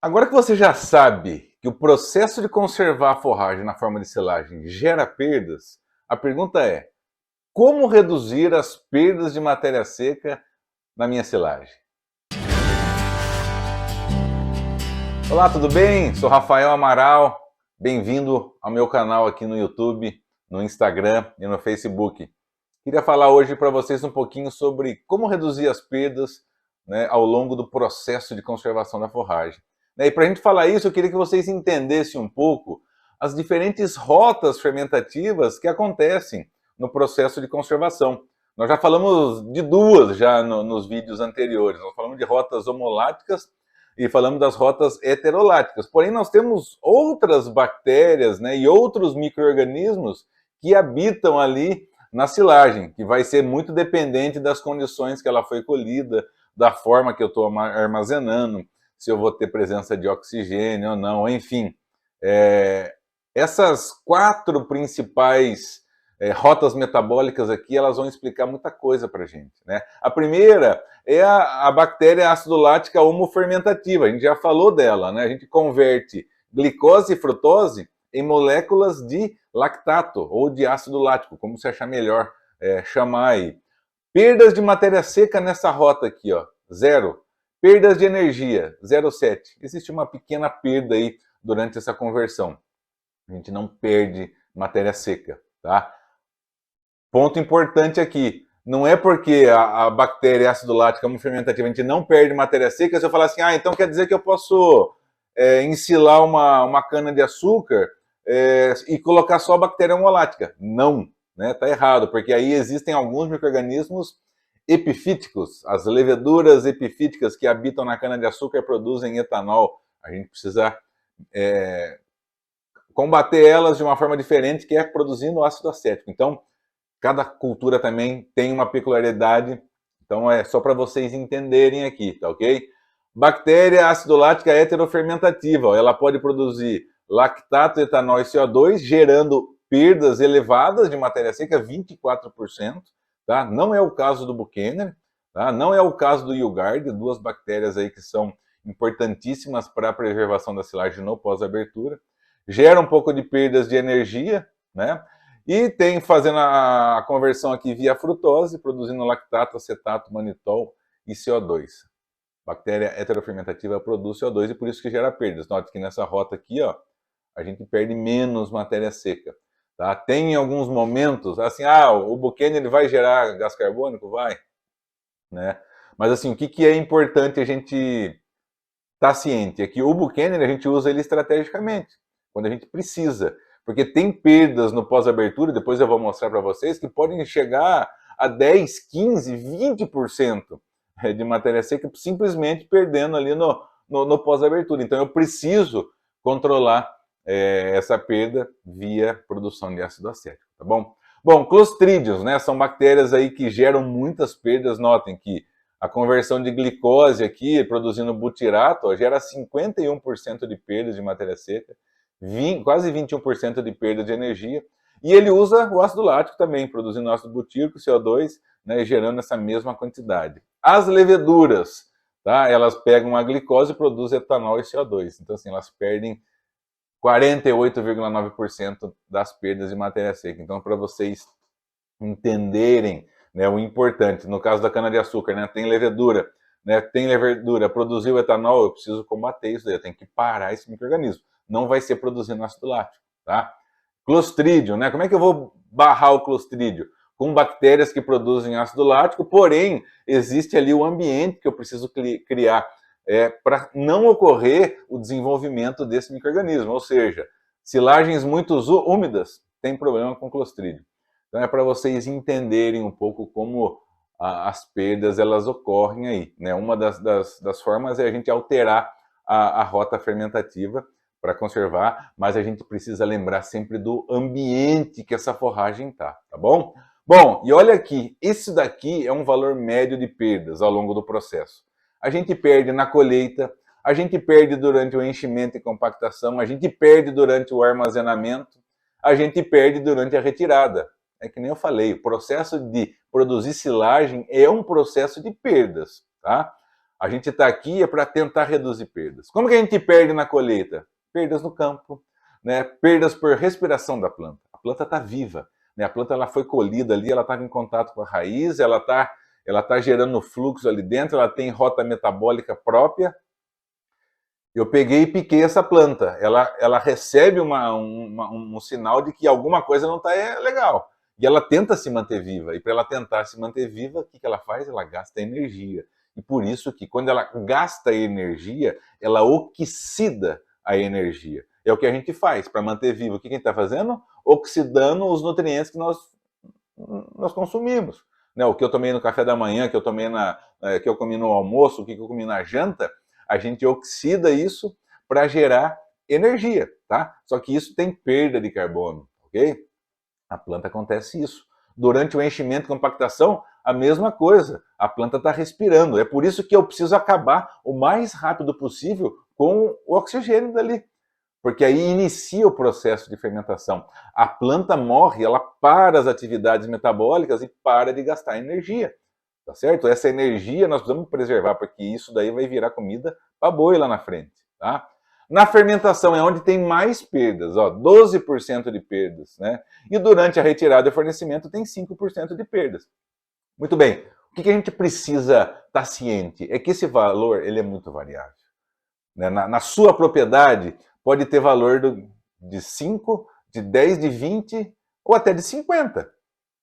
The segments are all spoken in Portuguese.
Agora que você já sabe que o processo de conservar a forragem na forma de silagem gera perdas, a pergunta é: como reduzir as perdas de matéria seca na minha silagem? Olá, tudo bem? Sou Rafael Amaral. Bem-vindo ao meu canal aqui no YouTube, no Instagram e no Facebook. Queria falar hoje para vocês um pouquinho sobre como reduzir as perdas, né, ao longo do processo de conservação da forragem. E para a gente falar isso, eu queria que vocês entendessem um pouco as diferentes rotas fermentativas que acontecem no processo de conservação. Nós já falamos de duas já nos vídeos anteriores. Nós falamos de rotas homoláticas e falamos das rotas heteroláticas. Porém, nós temos outras bactérias, né, e outros micro-organismos que habitam ali na silagem, que vai ser muito dependente das condições que ela foi colhida, da forma que eu estou armazenando, se eu vou ter presença de oxigênio ou não, enfim. Essas quatro principais rotas metabólicas aqui, elas vão explicar muita coisa para a gente, né? A primeira é a bactéria ácido lática homofermentativa, a gente já falou dela, né? A gente converte glicose e frutose em moléculas de lactato ou de ácido lático, como você achar melhor chamar aí. Perdas de matéria seca nessa rota aqui, ó, 0. Perdas de energia, 0,7. Existe uma pequena perda aí durante essa conversão. A gente não perde matéria seca, tá? Ponto importante aqui, não é porque a bactéria ácido lática homofermentativa a gente não perde matéria seca, se eu falar assim, então quer dizer que eu posso ensilar uma cana de açúcar e colocar só a bactéria homolática. Não, né? Tá errado, porque aí existem alguns micro-organismos epifíticos, as leveduras epifíticas que habitam na cana de açúcar produzem etanol. A gente precisa combater elas de uma forma diferente, que é produzindo ácido acético. Então, cada cultura também tem uma peculiaridade, então é só para vocês entenderem aqui, tá ok? Bactéria ácido lática heterofermentativa, ela pode produzir lactato, etanol e CO2, gerando perdas elevadas de matéria seca, 24%, tá? Não é o caso do Buchanan, tá? Não é o caso do Yugard, duas bactérias aí que são importantíssimas para a preservação da silagem no pós-abertura. Gera um pouco de perdas de energia, né? E tem fazendo a conversão aqui via frutose, produzindo lactato, acetato, manitol e CO2. Bactéria heterofermentativa produz CO2 e por isso que gera perdas. Note que nessa rota aqui, ó, a gente perde menos matéria seca. Tá? Tem alguns momentos, assim, o Buchanan ele vai gerar gás carbônico? Vai. Né? Mas assim, o que é importante a gente estar ciente? É que o Buchanan a gente usa ele estrategicamente, quando a gente precisa. Porque tem perdas no pós-abertura, depois eu vou mostrar para vocês, que podem chegar a 10, 15, 20% de matéria seca, simplesmente perdendo ali no pós-abertura. Então eu preciso controlar essa perda via produção de ácido acético, tá bom? Bom, Clostridiums, né, são bactérias aí que geram muitas perdas. Notem que a conversão de glicose aqui, produzindo butirato, ó, gera 51% de perda de matéria seca, quase 21% de perda de energia. E ele usa o ácido lático também, produzindo ácido butírico, CO2, né, gerando essa mesma quantidade. As leveduras, tá, elas pegam a glicose e produzem etanol e CO2. Então, assim, elas perdem 48,9% das perdas de matéria seca. Então, para vocês entenderem, né, o importante, no caso da cana-de-açúcar, né, tem levedura, produziu etanol, eu preciso combater isso daí, eu tenho que parar esse micro-organismo. Não vai ser produzindo ácido lático, tá? Clostridium, né? Como é que eu vou barrar o clostridium? Com bactérias que produzem ácido lático, porém, existe ali o ambiente que eu preciso criar para não ocorrer o desenvolvimento desse micro-organismo. Ou seja, silagens muito úmidas tem problema com clostridium. Então é para vocês entenderem um pouco como as perdas elas ocorrem aí, né? Uma das formas é a gente alterar a rota fermentativa para conservar, mas a gente precisa lembrar sempre do ambiente que essa forragem tá bom? Bom, e olha aqui, esse daqui é um valor médio de perdas ao longo do processo. A gente perde na colheita, a gente perde durante o enchimento e compactação, a gente perde durante o armazenamento, a gente perde durante a retirada. É que nem eu falei, o processo de produzir silagem é um processo de perdas, tá? A gente está aqui para tentar reduzir perdas. Como que a gente perde na colheita? Perdas no campo, né? Perdas por respiração da planta. A planta está viva, né? A planta ela foi colhida ali, ela estava em contato com a raiz, ela tá gerando fluxo ali dentro, ela tem rota metabólica própria. Eu peguei e piquei essa planta. Ela recebe um sinal de que alguma coisa não está legal. E ela tenta se manter viva. E para ela tentar se manter viva, o que ela faz? Ela gasta energia. E por isso que quando ela gasta energia, ela oxida a energia. É o que a gente faz para manter vivo. O que a gente está fazendo? Oxidando os nutrientes que nós consumimos. Né? O que eu tomei no café da manhã, que eu comi no almoço, o que eu comi na janta, a gente oxida isso para gerar energia, tá? Só que isso tem perda de carbono, ok? A planta acontece isso. Durante o enchimento e compactação, a mesma coisa. A planta está respirando. É por isso que eu preciso acabar o mais rápido possível com o oxigênio dali. Porque aí inicia o processo de fermentação. A planta morre, ela para as atividades metabólicas e para de gastar energia. Tá certo? Essa energia nós precisamos preservar, porque isso daí vai virar comida para boi lá na frente, tá? Na fermentação é onde tem mais perdas, ó, 12% de perdas, né? E durante a retirada e fornecimento tem 5% de perdas. Muito bem, o que a gente precisa estar ciente? É que esse valor ele é muito variável. Né? Na sua propriedade pode ter valor de 5, de 10, de 20 ou até de 50,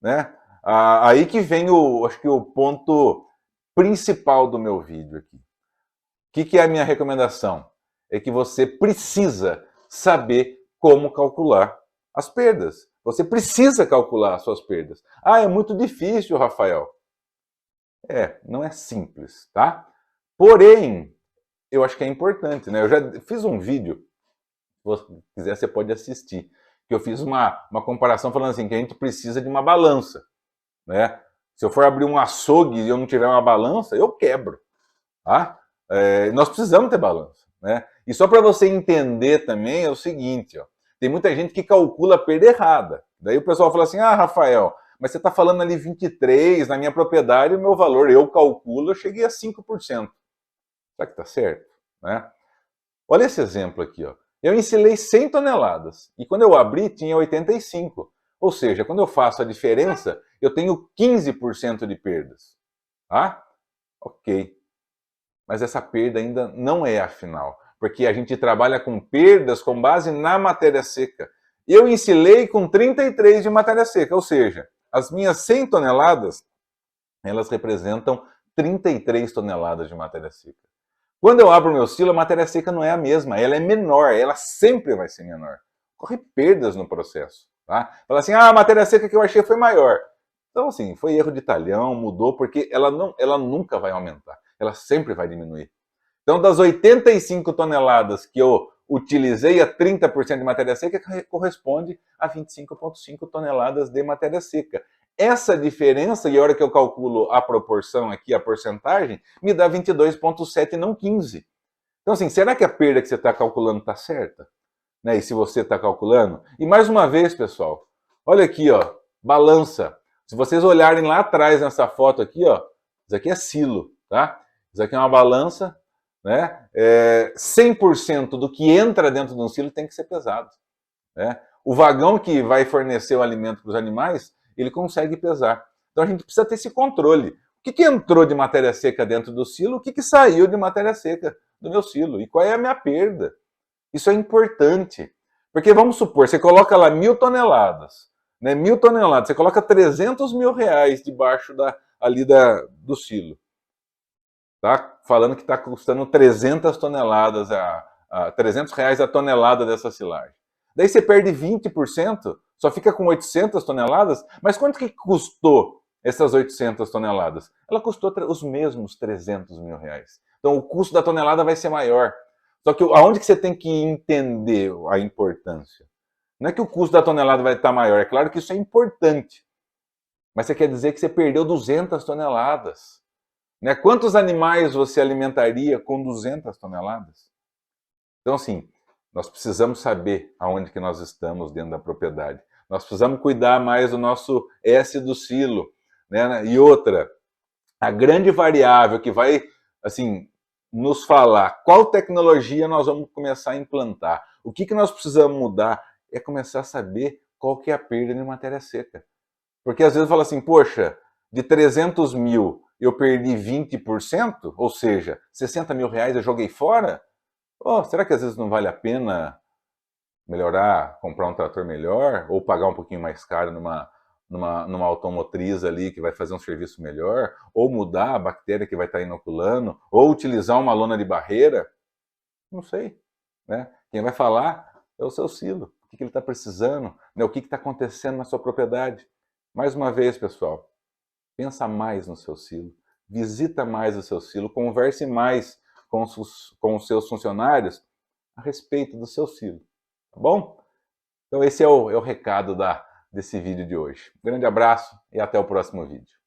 né? Aí que vem acho que o ponto principal do meu vídeo aqui. O que é a minha recomendação? É que você precisa saber como calcular as perdas. Você precisa calcular as suas perdas. Ah, é muito difícil, Rafael. Não é simples, tá? Porém, eu acho que é importante, né? Eu já fiz um vídeo, se você quiser você pode assistir, que eu fiz uma comparação falando assim, que a gente precisa de uma balança. Né? Se eu for abrir um açougue e eu não tiver uma balança, eu quebro. Tá? Nós precisamos ter balança. Né? E só para você entender também é o seguinte, ó, tem muita gente que calcula a perda errada. Daí o pessoal fala assim, ah, Rafael, mas você está falando ali 23, na minha propriedade o meu valor, eu calculo, eu cheguei a 5%. Será que está certo? Né? Olha esse exemplo aqui. Ó. Eu ensilei 100 toneladas e quando eu abri tinha 85. Ou seja, quando eu faço a diferença, eu tenho 15% de perdas. Tá? Ok. Mas essa perda ainda não é a final, porque a gente trabalha com perdas com base na matéria seca. Eu ensilei com 33 de matéria seca, ou seja, as minhas 100 toneladas, elas representam 33 toneladas de matéria seca. Quando eu abro o meu silo, a matéria seca não é a mesma, ela é menor, ela sempre vai ser menor. Corre perdas no processo. Tá? Fala assim, a matéria seca que eu achei foi maior. Então, assim, foi erro de talhão, mudou, porque ela nunca vai aumentar, ela sempre vai diminuir. Então, das 85 toneladas que eu utilizei, a 30% de matéria seca corresponde a 25,5 toneladas de matéria seca. Essa diferença, e a hora que eu calculo a proporção aqui, a porcentagem, me dá 22,7 e não 15. Então, assim, será que a perda que você está calculando está certa? Né? E se você está calculando? E mais uma vez, pessoal, olha aqui, ó, balança. Se vocês olharem lá atrás nessa foto aqui, ó, isso aqui é silo, tá? Isso aqui é uma balança, né? 100% do que entra dentro de um silo tem que ser pesado. Né? O vagão que vai fornecer o alimento para os animais, ele consegue pesar. Então a gente precisa ter esse controle. O que entrou de matéria seca dentro do silo? O que saiu de matéria seca do meu silo? E qual é a minha perda? Isso é importante. Porque vamos supor, você coloca lá 1.000 toneladas. Né? 1.000 toneladas, você coloca 300 mil reais debaixo do silo. Tá? Falando que está custando 300 toneladas, 300 reais a tonelada dessa silagem. Daí você perde 20%, só fica com 800 toneladas, mas quanto que custou essas 800 toneladas? Ela custou os mesmos 300 mil reais. Então o custo da tonelada vai ser maior. Só que aonde que você tem que entender a importância? Não é que o custo da tonelada vai estar maior, é claro que isso é importante. Mas você quer dizer que você perdeu 200 toneladas. Né? Quantos animais você alimentaria com 200 toneladas? Então, assim, nós precisamos saber aonde que nós estamos dentro da propriedade. Nós precisamos cuidar mais do nosso S do silo. Né? E outra, a grande variável que vai assim, nos falar qual tecnologia nós vamos começar a implantar. O que nós precisamos mudar é começar a saber qual que é a perda de matéria seca. Porque às vezes fala assim, poxa, de 300 mil eu perdi 20%, ou seja, 60 mil reais eu joguei fora? Oh, será que às vezes não vale a pena melhorar, comprar um trator melhor, ou pagar um pouquinho mais caro numa automotriz ali que vai fazer um serviço melhor, ou mudar a bactéria que vai estar inoculando, ou utilizar uma lona de barreira? Não sei, né? Quem vai falar é o seu silo, o que ele está precisando, né? O que está acontecendo na sua propriedade. Mais uma vez, pessoal, pensa mais no seu silo, visita mais o seu silo, converse mais com os seus funcionários a respeito do seu silo, tá bom? Então esse é o recado desse vídeo de hoje. Um grande abraço e até o próximo vídeo.